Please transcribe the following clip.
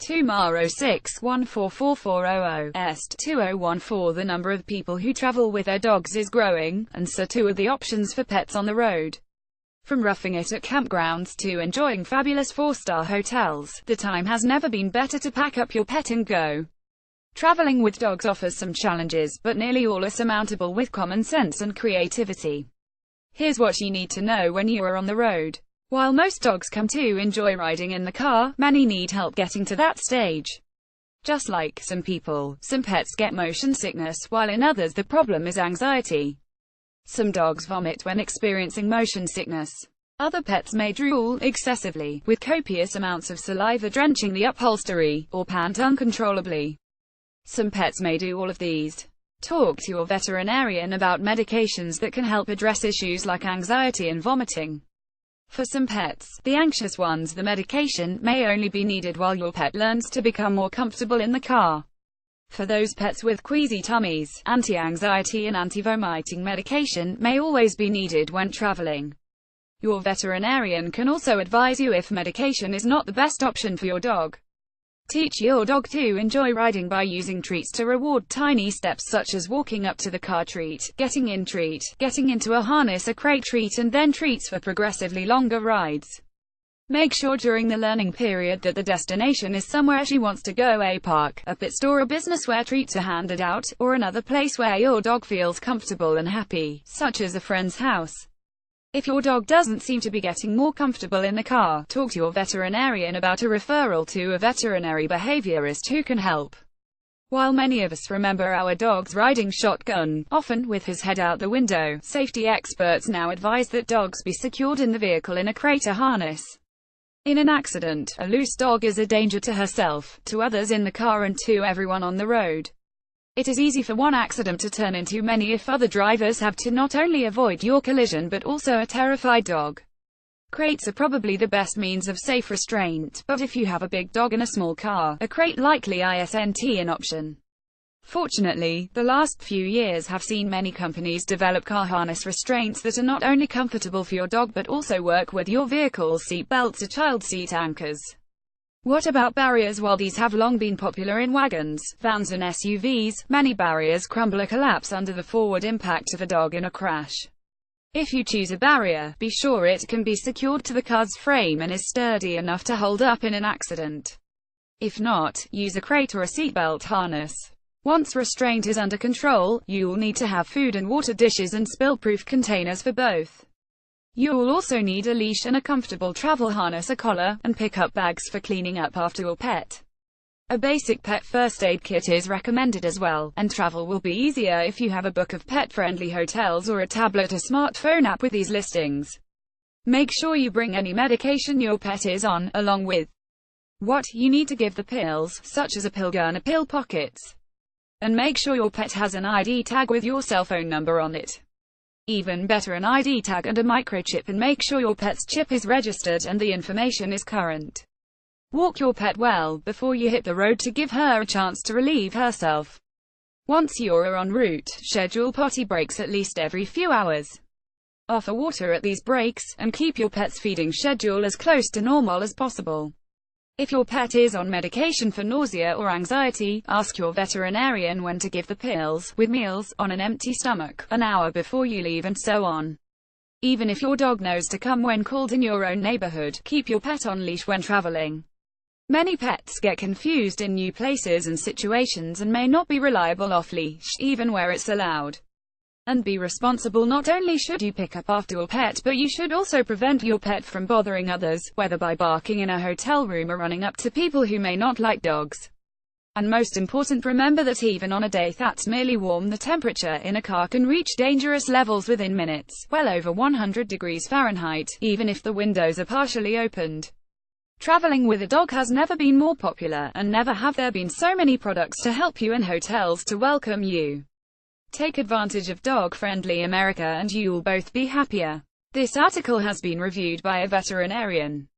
Tumaro 6144400 Est 2014. The number of people who travel with their dogs is growing, and so too are the options for pets on the road. From roughing it at campgrounds to enjoying fabulous 4-star hotels, the time has never been better to pack up your pet and go. Traveling with dogs offers some challenges, but nearly all are surmountable with common sense and creativity. Here's what you need to know when you are on the road. While most dogs come to enjoy riding in the car, many need help getting to that stage. Just like some people, some pets get motion sickness, while in others the problem is anxiety. Some dogs vomit when experiencing motion sickness. Other pets may drool excessively, with copious amounts of saliva drenching the upholstery, or pant uncontrollably. Some pets may do all of these. Talk to your veterinarian about medications that can help address issues like anxiety and vomiting. For some pets, the anxious ones, the medication may only be needed while your pet learns to become more comfortable in the car. For those pets with queasy tummies, anti-anxiety and anti-vomiting medication may always be needed when traveling. Your veterinarian can also advise you if medication is not the best option for your dog. Teach your dog to enjoy riding by using treats to reward tiny steps such as walking up to the car treat, getting in treat, getting into a harness a crate treat, and then treats for progressively longer rides. Make sure during the learning period that the destination is somewhere she wants to go: a park, a pit store, a business where treats are handed out, or another place where your dog feels comfortable and happy, such as a friend's house. If your dog doesn't seem to be getting more comfortable in the car, talk to your veterinarian about a referral to a veterinary behaviorist who can help. While many of us remember our dogs riding shotgun, often with his head out the window, safety experts now advise that dogs be secured in the vehicle in a crate or harness. In an accident, a loose dog is a danger to herself, to others in the car, and to everyone on the road. It is easy for one accident to turn into many if other drivers have to not only avoid your collision but also a terrified dog. Crates are probably the best means of safe restraint, but if you have a big dog in a small car, a crate likely isn't an option. Fortunately, the last few years have seen many companies develop car harness restraints that are not only comfortable for your dog but also work with your vehicle's seat belts or child seat anchors. What about barriers? While these have long been popular in wagons, vans and SUVs, many barriers crumble or collapse under the forward impact of a dog in a crash. If you choose a barrier, be sure it can be secured to the car's frame and is sturdy enough to hold up in an accident. If not, use a crate or a seatbelt harness. Once restraint is under control, you'll need to have food and water dishes and spill-proof containers for both. You'll also need a leash and a comfortable travel harness, a collar, and pick-up bags for cleaning up after your pet. A basic pet first aid kit is recommended as well, and travel will be easier if you have a book of pet-friendly hotels or a tablet or smartphone app with these listings. Make sure you bring any medication your pet is on, along with what you need to give the pills, such as a pill gun or pill pockets. And make sure your pet has an ID tag with your cell phone number on it. Even better, an ID tag and a microchip, and make sure your pet's chip is registered and the information is current. Walk your pet well before you hit the road to give her a chance to relieve herself. Once you're en route, schedule potty breaks at least every few hours. Offer water at these breaks, and keep your pet's feeding schedule as close to normal as possible. If your pet is on medication for nausea or anxiety, ask your veterinarian when to give the pills, with meals, on an empty stomach, an hour before you leave, and so on. Even if your dog knows to come when called in your own neighborhood, keep your pet on leash when traveling. Many pets get confused in new places and situations and may not be reliable off-leash, even where it's allowed. And be responsible. Not only should you pick up after your pet, but you should also prevent your pet from bothering others, whether by barking in a hotel room or running up to people who may not like dogs. And most important, remember that even on a day that's merely warm, the temperature in a car can reach dangerous levels within minutes, well over 100 degrees Fahrenheit, even if the windows are partially opened. Traveling with a dog has never been more popular, and never have there been so many products to help you and hotels to welcome you. Take advantage of dog-friendly America and you'll both be happier. This article has been reviewed by a veterinarian.